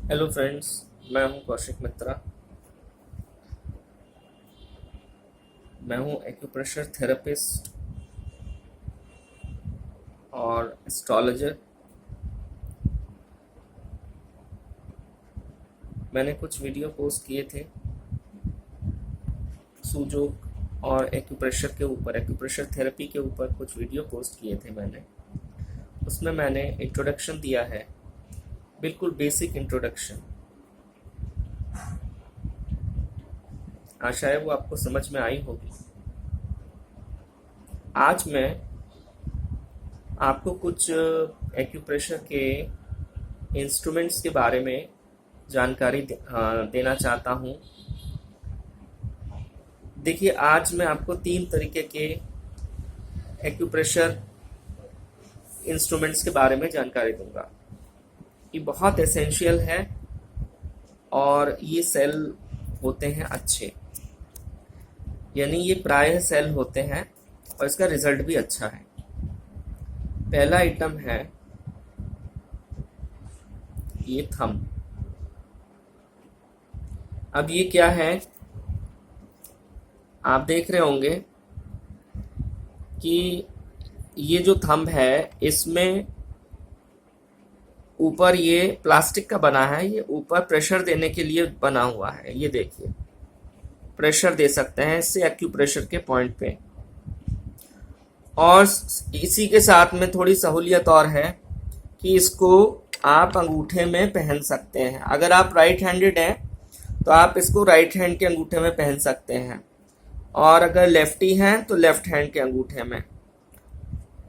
Hello friends. मैं हूं कौशिक मित्रा। मैं हूं एक्यूप्रेशर थेरेपिस्ट और एस्ट्रोलॉजर। मैंने कुछ वीडियो पोस्ट किए थे सूजोक और एक्यूप्रेशर के ऊपर, एक्यूप्रेशर थेरेपी के ऊपर कुछ वीडियो पोस्ट किए थे मैंने। उसमें मैंने इंट्रोडक्शन दिया है, बिल्कुल बेसिक इंट्रोडक्शन। आशा है वो आपको समझ में आई होगी। आज मैं आपको कुछ एक्यूप्रेशर के इंस्ट्रूमेंट्स के बारे में जानकारी देना चाहता हूँ। देखिए, आज मैं आपको 3 तरीके के एक्यूप्रेशर इंस्ट्रूमेंट्स के बारे में जानकारी दूंगा। ये बहुत एसेंशियल है और ये सेल होते हैं अच्छे, यानी ये प्रायः सेल होते हैं और इसका रिजल्ट भी अच्छा है। पहला आइटम है ये थंब। अब ये क्या है, आप देख रहे होंगे कि ये जो थंब है इसमें ऊपर ये प्लास्टिक का बना है। ये ऊपर प्रेशर देने के लिए बना हुआ है। ये देखिए, प्रेशर दे सकते हैं इससे एक्यूप्रेशर के पॉइंट पे। और इसी के साथ में थोड़ी सहूलियत और है कि इसको आप अंगूठे में पहन सकते हैं। अगर आप राइट हैंडेड हैं तो आप इसको राइट हैंड के अंगूठे में पहन सकते हैं, और अगर लेफ्टी हैं तो लेफ्ट हैंड के अंगूठे में।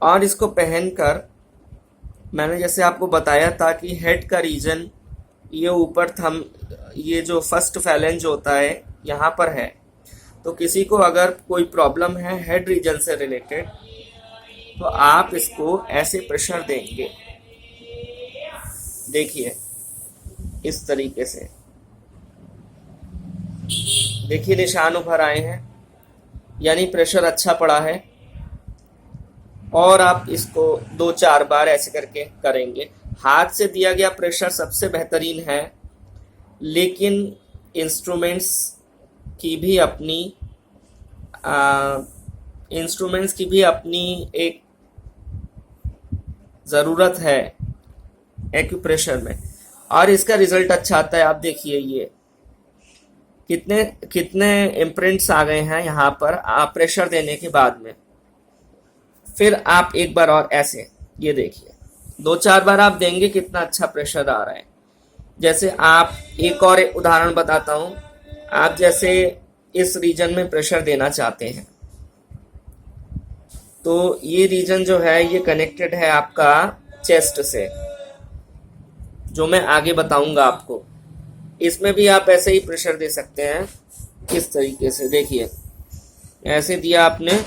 और इसको पहनकर मैंने जैसे आपको बताया था कि हेड का रीजन ये ऊपर थंब, ये जो फर्स्ट फैलेंज होता है यहाँ पर है। तो किसी को अगर कोई प्रॉब्लम है हेड रीजन से रिलेटेड तो आप इसको ऐसे प्रेशर देंगे। देखिए, इस तरीके से देखिए निशान उभर आए हैं, यानी प्रेशर अच्छा पड़ा है। और आप इसको 2-4 बार ऐसे करके करेंगे। हाथ से दिया गया प्रेशर सबसे बेहतरीन है, लेकिन इंस्ट्रूमेंट्स की भी अपनी एक ज़रूरत है एक्यूप्रेशर में, और इसका रिजल्ट अच्छा आता है। आप देखिए ये कितने कितने इम्प्रिंट्स आ गए हैं यहाँ पर आप प्रेशर देने के बाद में। फिर आप एक बार और ऐसे, ये देखिए 2-4 बार आप देंगे कितना अच्छा प्रेशर आ रहा है। जैसे आप एक और एक उदाहरण बताता हूँ। आप जैसे इस रीजन में प्रेशर देना चाहते हैं तो ये रीजन जो है ये कनेक्टेड है आपका चेस्ट से, जो मैं आगे बताऊंगा आपको। इसमें भी आप ऐसे ही प्रेशर दे सकते हैं, इस तरीके से। देखिए, ऐसे दिया आपने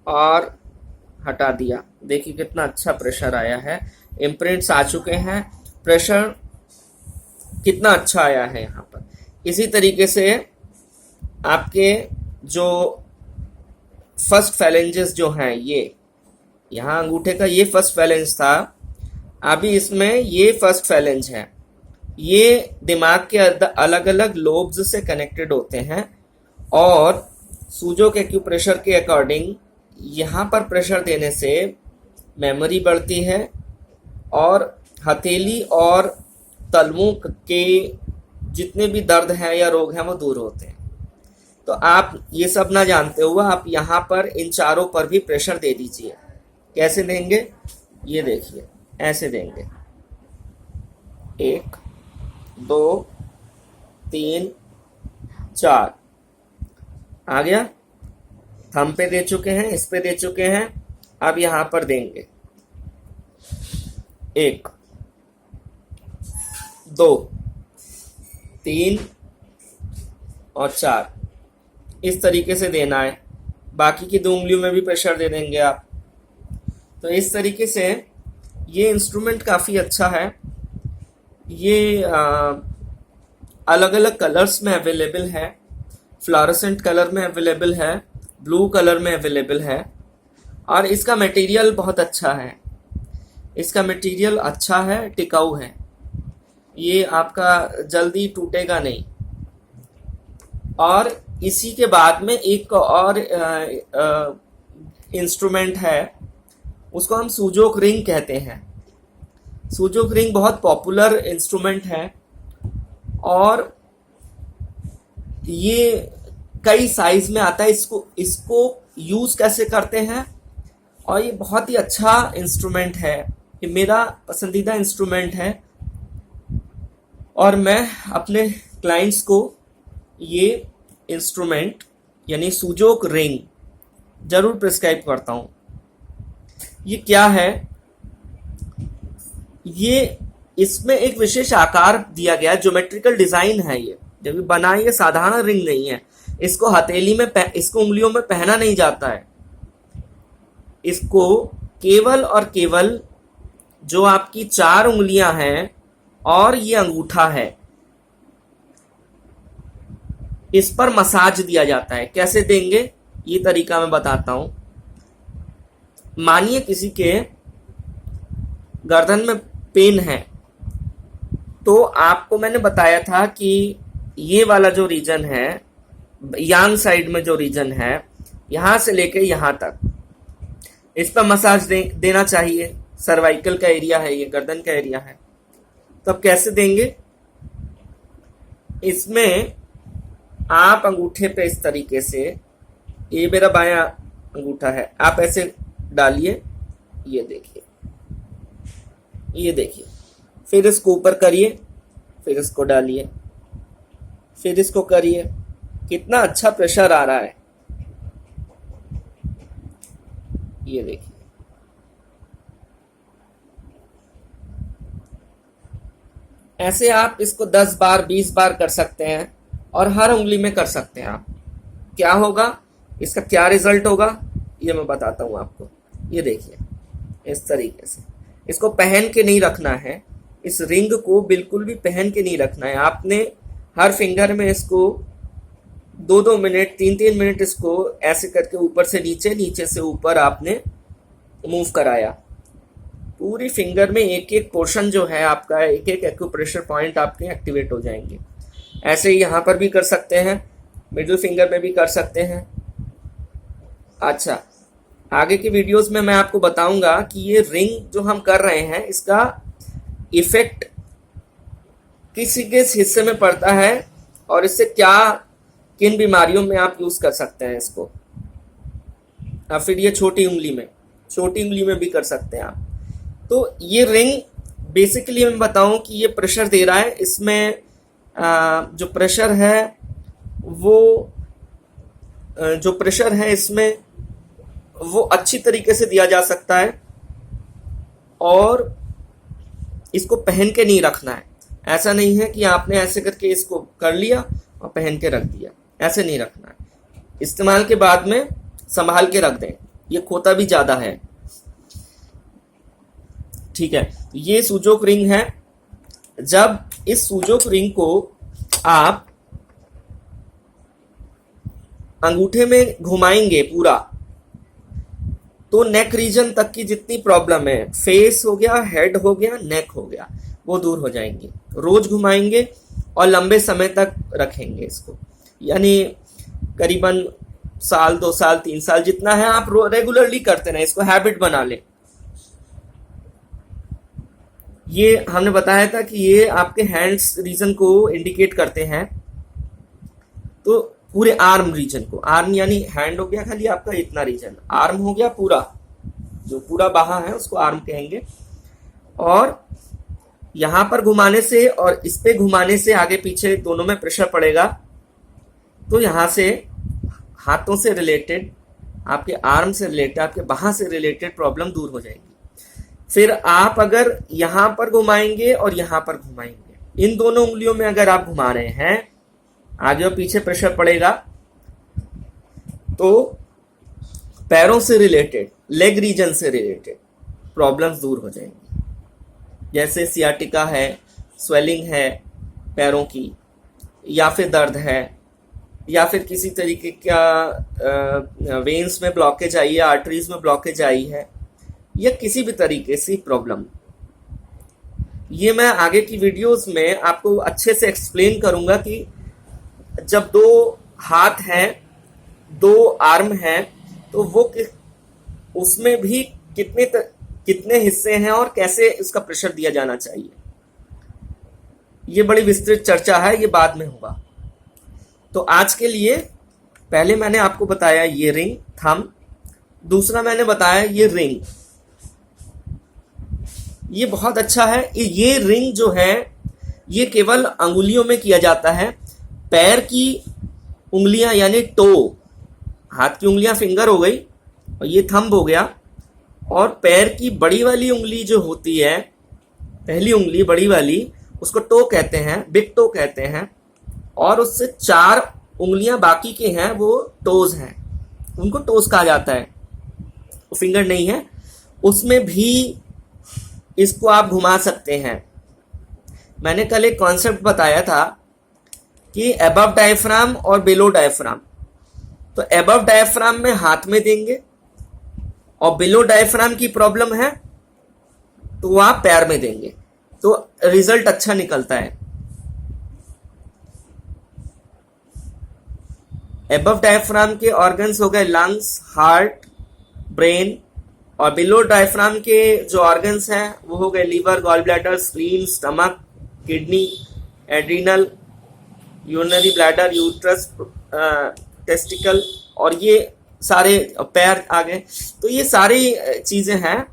और हटा दिया, देखिए कितना अच्छा प्रेशर आया है। इम्प्रिंट्स आ चुके हैं, प्रेशर कितना अच्छा आया है यहाँ पर। इसी तरीके से आपके जो फर्स्ट फैलेंजेस जो हैं, ये यहाँ अंगूठे का ये फर्स्ट फैलेंज था, अभी इसमें ये फर्स्ट फैलेंज है। ये दिमाग के अलग अलग लोब्स से कनेक्टेड होते हैं, और सूजो के एक्यूप्रेशर के अकॉर्डिंग यहाँ पर प्रेशर देने से मेमोरी बढ़ती है और हथेली और तलवों के जितने भी दर्द हैं या रोग हैं वो दूर होते हैं। तो आप ये सब ना जानते हुए आप यहाँ पर इन चारों पर भी प्रेशर दे दीजिए। कैसे देंगे, ये देखिए, ऐसे देंगे। 1 2 3 4 आ गया। थंब पे दे चुके हैं, इस पे दे चुके हैं, अब यहां पर देंगे। 1 2 3 और 4, इस तरीके से देना है। बाकी की 2 उंगलियों में भी प्रेशर दे देंगे आप। तो इस तरीके से ये इंस्ट्रूमेंट काफ़ी अच्छा है। ये अलग अलग कलर्स में अवेलेबल है। फ्लोरेसेंट कलर में अवेलेबल है, ब्लू कलर में अवेलेबल है, और इसका मटेरियल बहुत अच्छा है। इसका मटेरियल अच्छा है, टिकाऊ है। ये आपका जल्दी टूटेगा नहीं। और इसी के बाद में एक और इंस्ट्रूमेंट है, उसको हम सूजोक रिंग कहते हैं। सूजोक रिंग बहुत पॉपुलर इंस्ट्रूमेंट है और ये कई साइज में आता है। इसको यूज कैसे करते हैं, और ये बहुत ही अच्छा इंस्ट्रूमेंट है, ये मेरा पसंदीदा इंस्ट्रूमेंट है और मैं अपने क्लाइंट्स को ये इंस्ट्रूमेंट यानी सूजोक रिंग जरूर प्रिस्क्राइब करता हूँ। ये क्या है, ये इसमें एक विशेष आकार दिया गया है, ज्योमेट्रिकल डिजाइन है। ये जब बना, ये साधारण रिंग नहीं है। इसको हथेली में इसको उंगलियों में पहना नहीं जाता है। इसको केवल और केवल जो आपकी 4 उंगलियां हैं और ये अंगूठा है, इस पर मसाज दिया जाता है। कैसे देंगे, ये तरीका मैं बताता हूं। मानिए किसी के गर्दन में पेन है, तो आपको मैंने बताया था कि ये वाला जो रीजन है, यांग साइड में जो रीजन है, यहां से लेके यहां तक, इस पर मसाज देना चाहिए। सर्वाइकल का एरिया है, ये गर्दन का एरिया है। तो अब कैसे देंगे, इसमें आप अंगूठे पे इस तरीके से, ये मेरा बायां अंगूठा है, आप ऐसे डालिए, ये देखिए, ये देखिए, फिर इसको ऊपर करिए, फिर इसको डालिए, फिर इसको करिए। कितना अच्छा प्रेशर आ रहा है, ये देखिए। ऐसे आप इसको 10 बार 20 बार कर सकते हैं और हर उंगली में कर सकते हैं आप। क्या होगा, इसका क्या रिजल्ट होगा, ये मैं बताता हूं आपको। ये देखिए, इस तरीके से इसको पहन के नहीं रखना है, इस रिंग को बिल्कुल भी पहन के नहीं रखना है। आपने हर फिंगर में इसको 2-2 मिनट 3-3 मिनट इसको ऐसे करके ऊपर से नीचे, नीचे से ऊपर आपने मूव कराया। पूरी फिंगर में एक एक पोर्शन जो है आपका, एक एक एक्यूप्रेशर पॉइंट आपके एक्टिवेट हो जाएंगे। ऐसे ही यहाँ पर भी कर सकते हैं, मिडिल फिंगर में भी कर सकते हैं। अच्छा, आगे की वीडियोस में मैं आपको बताऊंगा कि ये रिंग जो हम कर रहे हैं, इसका इफेक्ट किसी किस हिस्से में पड़ता है और इससे क्या, किन बीमारियों में आप यूज कर सकते हैं इसको। और फिर ये छोटी उंगली में भी कर सकते हैं आप। तो ये रिंग बेसिकली मैं बताऊं कि ये प्रेशर दे रहा है। इसमें जो प्रेशर है इसमें वो अच्छी तरीके से दिया जा सकता है और इसको पहन के नहीं रखना है। ऐसा नहीं है कि आपने ऐसे करके इसको कर लिया और पहन के रख दिया, ऐसे नहीं रखना है। इस्तेमाल के बाद में संभाल के रख दें, ये खोता भी ज्यादा है। ठीक है, ये सूजोक रिंग है। जब इस सूजोक रिंग को आप अंगूठे में घुमाएंगे पूरा, तो नेक रीजन तक की जितनी प्रॉब्लम है, फेस हो गया, हेड हो गया, नेक हो गया, वो दूर हो जाएंगी। रोज घुमाएंगे और लंबे समय तक रखेंगे इसको, यानी करीबन साल 2 साल 3 साल जितना है आप रेगुलरली करते रहे, इसको हैबिट बना लें। ये हमने बताया था कि ये आपके हैंड्स रीजन को इंडिकेट करते हैं, तो पूरे आर्म रीजन को, आर्म यानी हैंड हो गया खाली आपका इतना रीजन, आर्म हो गया पूरा, जो पूरा बाहा है उसको आर्म कहेंगे। और यहां पर घुमाने से और इस पे घुमाने से आगे पीछे दोनों में प्रेशर पड़ेगा, तो यहां से हाथों से रिलेटेड, आपके आर्म से रिलेटेड, आपके बाहा से रिलेटेड प्रॉब्लम दूर हो जाएगी। फिर आप अगर यहां पर घुमाएंगे और यहां पर घुमाएंगे, इन दोनों उंगलियों में अगर आप घुमा रहे हैं, आगे और पीछे प्रेशर पड़ेगा, तो पैरों से रिलेटेड, लेग रीजन से रिलेटेड प्रॉब्लम्स दूर हो जाएंगी। जैसे सियाटिका है, स्वेलिंग है पैरों की, या फिर दर्द है, या फिर किसी तरीके का वेन्स में ब्लॉकेज आई है, आर्टरीज में ब्लॉकेज आई है, या किसी भी तरीके से प्रॉब्लम। ये मैं आगे की वीडियोस में आपको अच्छे से एक्सप्लेन करूंगा कि जब दो हाथ हैं, दो आर्म हैं, तो वो उसमें भी कितने हिस्से हैं और कैसे इसका प्रेशर दिया जाना चाहिए। ये बड़ी विस्तृत चर्चा है, ये बाद में होगा। तो आज के लिए पहले मैंने आपको बताया ये रिंग थंब, दूसरा मैंने बताया ये रिंग। ये बहुत अच्छा है। ये रिंग जो है ये केवल अंगुलियों में किया जाता है। पैर की उंगलियां यानी टो, हाथ की उंगलियां फिंगर हो गई और ये थंब हो गया, और पैर की बड़ी वाली उंगली जो होती है, पहली उंगली बड़ी वाली, उसको टो कहते हैं, बिग टो कहते हैं। और उससे 4 उंगलियां बाकी के हैं वो टोज हैं, उनको टोज कहा जाता है, वो फिंगर नहीं है। उसमें भी इसको आप घुमा सकते हैं। मैंने कल एक कॉन्सेप्ट बताया था कि अबव डायफ्राम और बिलो डायफ्राम। तो अबव डायफ्राम में हाथ में देंगे और बिलो डायफ्राम की प्रॉब्लम है तो वो आप पैर में देंगे, तो रिजल्ट अच्छा निकलता है। अबव डायफ्राम के ऑर्गन्स हो गए लंग्स, हार्ट, ब्रेन, और बिलो डायफ्राम के जो ऑर्गन्स हैं वो हो गए liver, gall bladder, spleen, stomach, kidney, adrenal, urinary bladder, uterus, testicle, और ये सारे पैर आ गए। तो ये सारी चीजें हैं,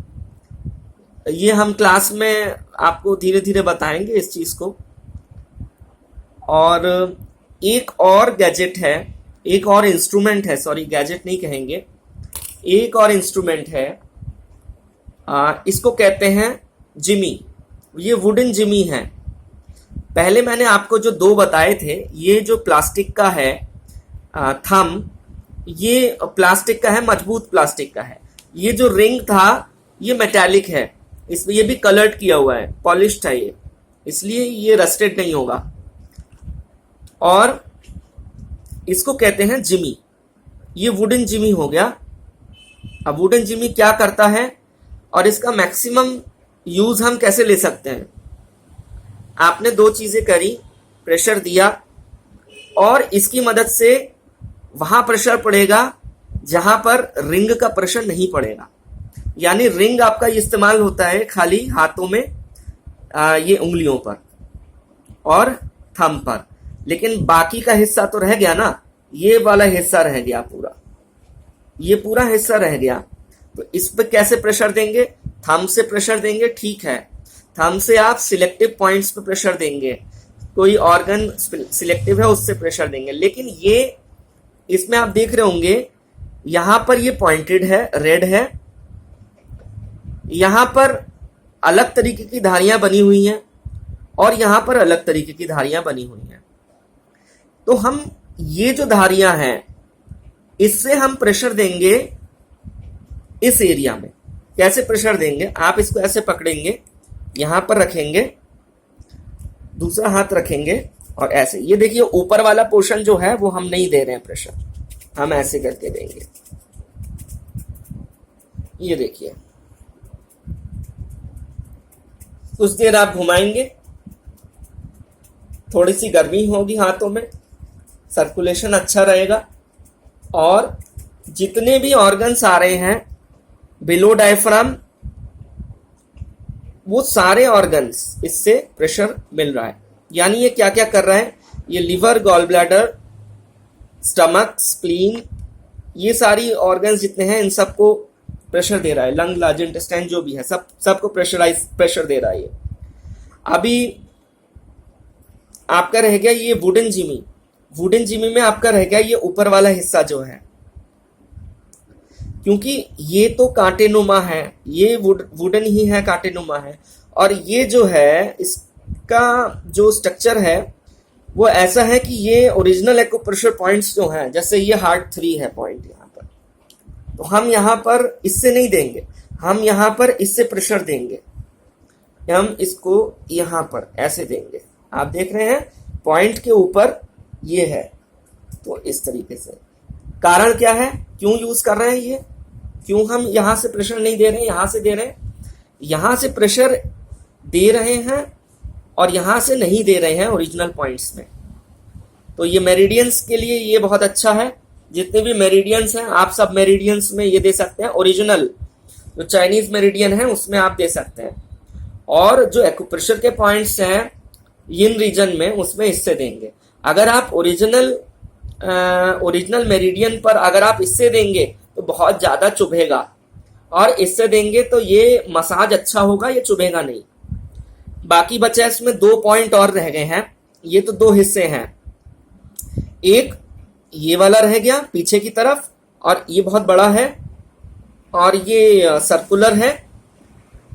ये हम क्लास में आपको धीरे धीरे बताएंगे इस चीज को। और एक और गैजेट है, एक और इंस्ट्रूमेंट है, सॉरी गैजेट नहीं कहेंगे, एक और इंस्ट्रूमेंट है, इसको कहते हैं जिमी। ये वुडन जिमी है। पहले मैंने आपको जो 2 बताए थे, ये जो प्लास्टिक का है थंब, ये प्लास्टिक का है, मजबूत प्लास्टिक का है। ये जो रिंग था ये मेटालिक है, इसमें ये भी कलर्ड किया हुआ है, पॉलिश्ड है ये, इसलिए ये रस्टेड नहीं होगा। और इसको कहते हैं जिमी। ये वुडन जिमी हो गया। अब वुडन जिमी क्या करता है और इसका मैक्सिमम यूज हम कैसे ले सकते हैं? आपने 2 चीजें करी, प्रेशर दिया और इसकी मदद से वहां प्रेशर पड़ेगा जहां पर रिंग का प्रेशर नहीं पड़ेगा। यानी रिंग आपका इस्तेमाल होता है खाली हाथों में, ये उंगलियों पर और थंब पर, लेकिन बाकी का हिस्सा तो रह गया ना, ये वाला हिस्सा रह गया पूरा, ये पूरा हिस्सा रह गया। तो इस पे कैसे प्रेशर देंगे? थंब से प्रेशर देंगे, ठीक है। थंब से आप सिलेक्टिव पॉइंट्स पे प्रेशर देंगे, कोई ऑर्गन सिलेक्टिव है उससे प्रेशर देंगे। लेकिन ये इसमें आप देख रहे होंगे यहां पर ये पॉइंटेड है, रेड है, यहां पर अलग तरीके की धारियां बनी हुई हैं और यहां पर अलग तरीके की धारियां बनी हुई हैं। तो हम ये जो धारियां हैं इससे हम प्रेशर देंगे इस एरिया में। कैसे प्रेशर देंगे? आप इसको ऐसे पकड़ेंगे, यहां पर रखेंगे, दूसरा हाथ रखेंगे और ऐसे, ये देखिए ऊपर वाला पोर्शन जो है वो हम नहीं दे रहे हैं प्रेशर, हम ऐसे करके देंगे। ये देखिए, कुछ देर आप घुमाएंगे, थोड़ी सी गर्मी होगी हाथों में, सर्कुलेशन अच्छा रहेगा, और जितने भी ऑर्गन्स आ रहे हैं बिलो डायफ्राम, वो सारे ऑर्गन्स इससे प्रेशर मिल रहा है। यानी ये क्या क्या कर रहा है? ये liver, gall bladder, stomach, spleen, ये सारी ऑर्गन्स जितने हैं इन सबको प्रेशर दे रहा है। लंग, लार्ज इंटेस्टाइन जो भी है सबको प्रेशर दे रहा है ये। अभी आपका रह गया ये वुडन जिमी। वुडन जिमी में आपका रह गया ये ऊपर वाला हिस्सा जो है, क्योंकि ये तो कांटेनुमा है, ये वुडन ही है, कांटेनुमा है, और ये जो है इसका जो स्ट्रक्चर है वो ऐसा है कि ये ओरिजिनल एक्यूप्रेशर पॉइंट्स जो हैं, जैसे ये हार्ट 3 है पॉइंट यहाँ पर, तो हम यहाँ पर इससे नहीं देंगे, हम यहाँ पर इससे प्रेशर देंगे, हम इसको यहाँ पर ऐसे देंगे। आप देख रहे हैं पॉइंट के ऊपर ये है, तो इस तरीके से। कारण क्या है, क्यों यूज कर रहे हैं ये, क्यों हम यहां से प्रेशर नहीं दे रहे हैं, यहां से दे रहे हैं? यहां से प्रेशर दे रहे हैं और यहाँ से नहीं दे रहे हैं ओरिजिनल पॉइंट्स में। तो ये मेरिडियंस के लिए ये बहुत अच्छा है। जितने भी मेरिडियंस हैं आप सब मेरिडियंस में ये दे सकते हैं। ओरिजिनल जो चाइनीज मेरिडियन है उसमें आप दे सकते हैं, और जो एक्यूप्रेशर के पॉइंट्स हैं यिन रीजन में उसमें इससे देंगे। अगर आप ओरिजिनल मेरिडियन पर अगर आप इससे देंगे तो बहुत ज़्यादा चुभेगा, और इससे देंगे तो ये मसाज अच्छा होगा, ये चुभेगा नहीं। बाकी बचा इसमें 2 पॉइंट और रह गए हैं। ये तो 2 हिस्से हैं, एक ये वाला रह गया पीछे की तरफ, और ये बहुत बड़ा है और ये सर्कुलर है,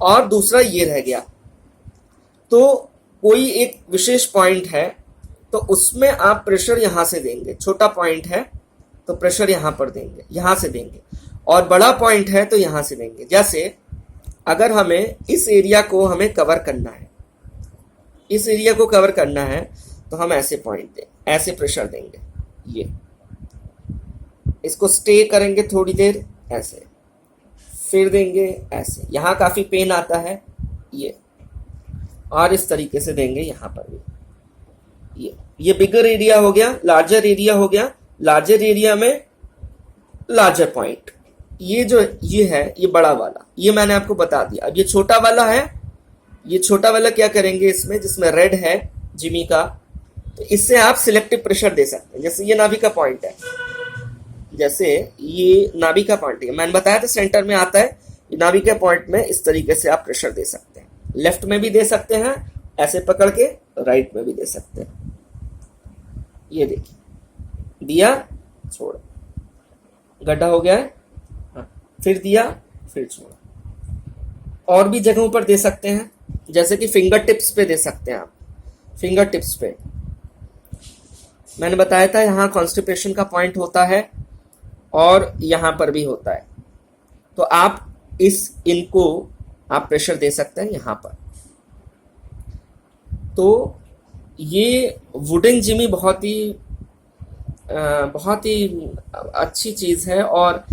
और दूसरा ये रह गया। तो कोई एक विशेष पॉइंट है तो उसमें आप प्रेशर यहां से देंगे। छोटा पॉइंट है तो प्रेशर यहां पर देंगे, यहां से देंगे, और बड़ा पॉइंट है तो यहां से देंगे। जैसे अगर हमें इस एरिया को हमें कवर करना है, इस एरिया को कवर करना है तो हम ऐसे पॉइंट दें, ऐसे प्रेशर देंगे, ये इसको स्टे करेंगे थोड़ी देर ऐसे, फिर देंगे ऐसे। यहाँ काफी पेन आता है ये, और इस तरीके से देंगे यहाँ पर भी। ये बिगर एरिया हो गया, लार्जर एरिया हो गया। लार्जर एरिया में लार्जर पॉइंट, ये जो ये है ये बड़ा वाला, ये मैंने आपको बता दिया। अब ये छोटा वाला है, ये छोटा वाला क्या करेंगे इसमें, जिसमें रेड है जिमी का, तो इससे आप सिलेक्टिव प्रेशर दे सकते हैं। जैसे ये नाभि का पॉइंट है, जैसे ये नाभि का पॉइंट है, मैंने बताया था सेंटर में आता है। ये नाभि के पॉइंट में इस तरीके से आप प्रेशर दे सकते हैं। लेफ्ट में भी दे सकते हैं ऐसे पकड़ के, राइट में भी दे सकते हैं। ये देखिए, दिया, छोड़ा, गड्ढा हो गया है, हाँ, फिर दिया, फिर छोड़ा। और भी जगहों पर दे सकते हैं, जैसे कि फिंगर टिप्स पे दे सकते हैं आप। फिंगर टिप्स पे मैंने बताया था यहाँ कॉन्स्टिपेशन का पॉइंट होता है और यहाँ पर भी होता है, तो आप इनको आप प्रेशर दे सकते हैं यहाँ पर। तो ये वुडन जिमी बहुत ही अच्छी चीज़ है, और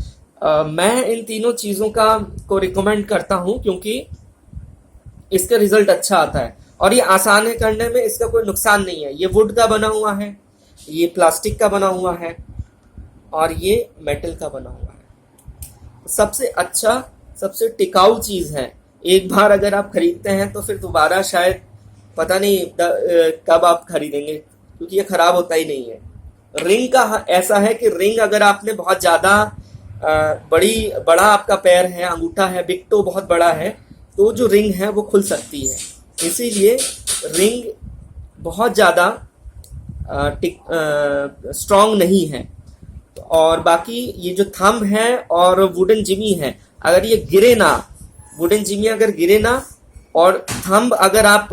मैं इन तीनों चीज़ों को रिकमेंड करता हूँ क्योंकि इसका रिजल्ट अच्छा आता है, और ये आसान है करने में, इसका कोई नुकसान नहीं है। ये वुड का बना हुआ है, ये प्लास्टिक का बना हुआ है, और ये मेटल का बना हुआ है। सबसे अच्छा, सबसे टिकाऊ चीज़ है। एक बार अगर आप खरीदते हैं तो फिर दोबारा शायद पता नहीं कब आप खरीदेंगे, क्योंकि ये खराब होता ही नहीं है। रिंग का ऐसा है कि रिंग अगर आपने बहुत ज़्यादा बड़ा आपका पैर है, अंगूठा है, बिग टो बहुत बड़ा है, तो जो रिंग है वो खुल सकती है। इसीलिए रिंग बहुत ज़्यादा स्ट्रॉन्ग नहीं है। और बाकी ये जो थंब है और वुडन जिमी है, अगर ये गिरे ना, वुडन जिमी अगर गिरे ना, और थंब अगर आप,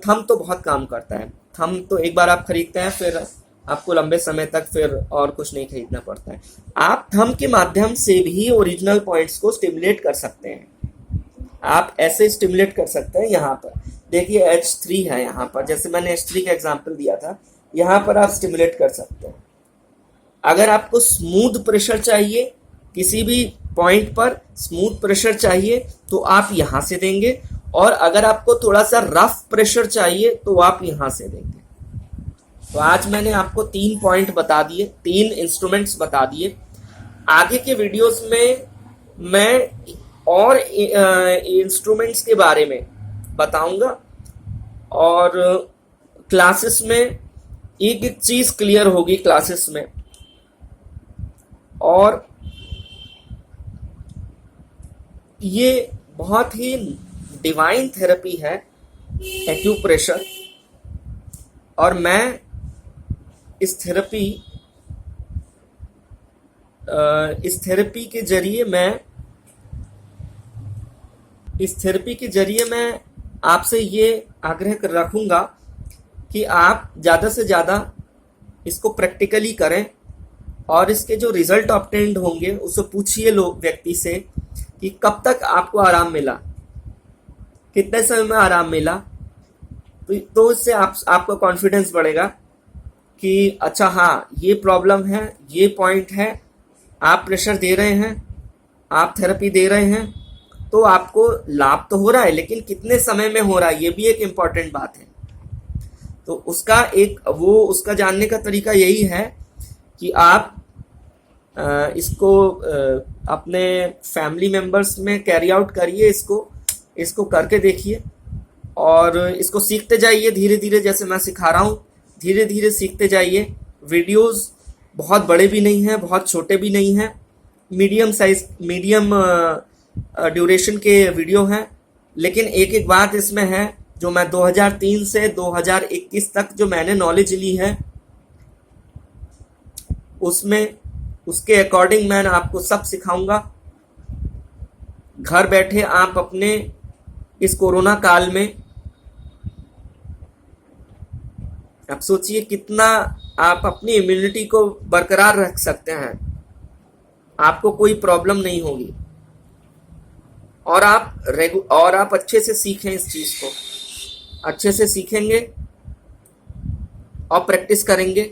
थंब तो बहुत काम करता है। थंब तो एक बार आप खरीदते हैं फिर आपको लंबे समय तक फिर और कुछ नहीं खरीदना पड़ता है। आप थंब के माध्यम से भी ओरिजिनल पॉइंट्स को स्टिमुलेट कर सकते हैं। आप ऐसे स्टिमुलेट कर सकते हैं। यहाँ पर देखिए H3 है, यहाँ पर जैसे मैंने H3 का एग्जांपल दिया था, यहाँ पर आप स्टिमुलेट कर सकते हैं। अगर आपको स्मूथ प्रेशर चाहिए, किसी भी पॉइंट पर स्मूथ प्रेशर चाहिए तो आप यहाँ से देंगे, और अगर आपको थोड़ा सा रफ प्रेशर चाहिए तो आप यहाँ से देंगे। तो आज मैंने आपको 3 पॉइंट बता दिए, 3 इंस्ट्रूमेंट्स बता दिए। आगे के वीडियोस में मैं और इंस्ट्रूमेंट्स के बारे में बताऊंगा, और क्लासेस में एक एक चीज क्लियर होगी क्लासेस में। और ये बहुत ही डिवाइन थेरेपी है एक्यूप्रेशर, और मैं इस थेरेपी के जरिए मैं आपसे ये आग्रह रखूंगा कि आप ज़्यादा से ज़्यादा इसको प्रैक्टिकली करें, और इसके जो रिजल्ट ऑब्टेन्ड होंगे उससे पूछिए लोग व्यक्ति से कि कब तक आपको आराम मिला, कितने समय में आराम मिला। तो इससे आपका कॉन्फिडेंस बढ़ेगा कि अच्छा हाँ ये प्रॉब्लम है, ये पॉइंट है, आप प्रेशर दे रहे हैं, आप थेरेपी दे रहे हैं, तो आपको लाभ तो हो रहा है, लेकिन कितने समय में हो रहा है ये भी एक इम्पॉर्टेंट बात है। तो उसका जानने का तरीका यही है कि आप इसको अपने फैमिली मेंबर्स में कैरी आउट करिए, इसको करके देखिए और इसको सीखते जाइए धीरे धीरे, जैसे मैं सिखा रहा हूँ धीरे धीरे सीखते जाइए। वीडियोस बहुत बड़े भी नहीं हैं, बहुत छोटे भी नहीं हैं, मीडियम ड्यूरेशन के वीडियो हैं। लेकिन एक एक बात इसमें है, जो मैं 2003 से 2021 तक जो मैंने नॉलेज ली है उसमें उसके अकॉर्डिंग मैं आपको सब सिखाऊंगा। घर बैठे आप अपने इस कोरोना काल में आप सोचिए कितना आप अपनी इम्यूनिटी को बरकरार रख सकते हैं, आपको कोई प्रॉब्लम नहीं होगी और आप अच्छे से सीखें, इस चीज को अच्छे से सीखेंगे और प्रैक्टिस करेंगे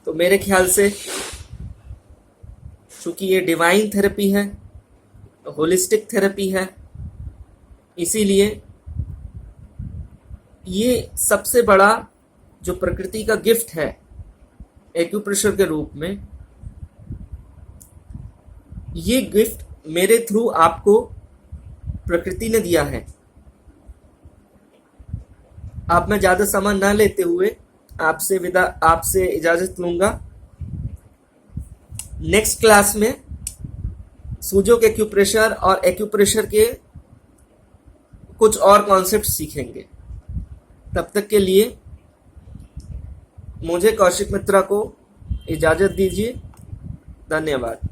तो मेरे ख्याल से, चूंकि ये डिवाइन थेरेपी है, होलिस्टिक थेरेपी है, इसीलिए ये सबसे बड़ा जो प्रकृति का गिफ्ट है एक्यूप्रेशर के रूप में, ये गिफ्ट मेरे थ्रू आपको प्रकृति ने दिया है। अब मैं ज्यादा समय न लेते हुए आपसे इजाजत लूंगा। नेक्स्ट क्लास में सूजोक एक्यूप्रेशर और एक्यूप्रेशर के कुछ और कॉन्सेप्ट सीखेंगे। तब तक के लिए मुझे कौशिक मित्रा को इजाजत दीजिए। धन्यवाद।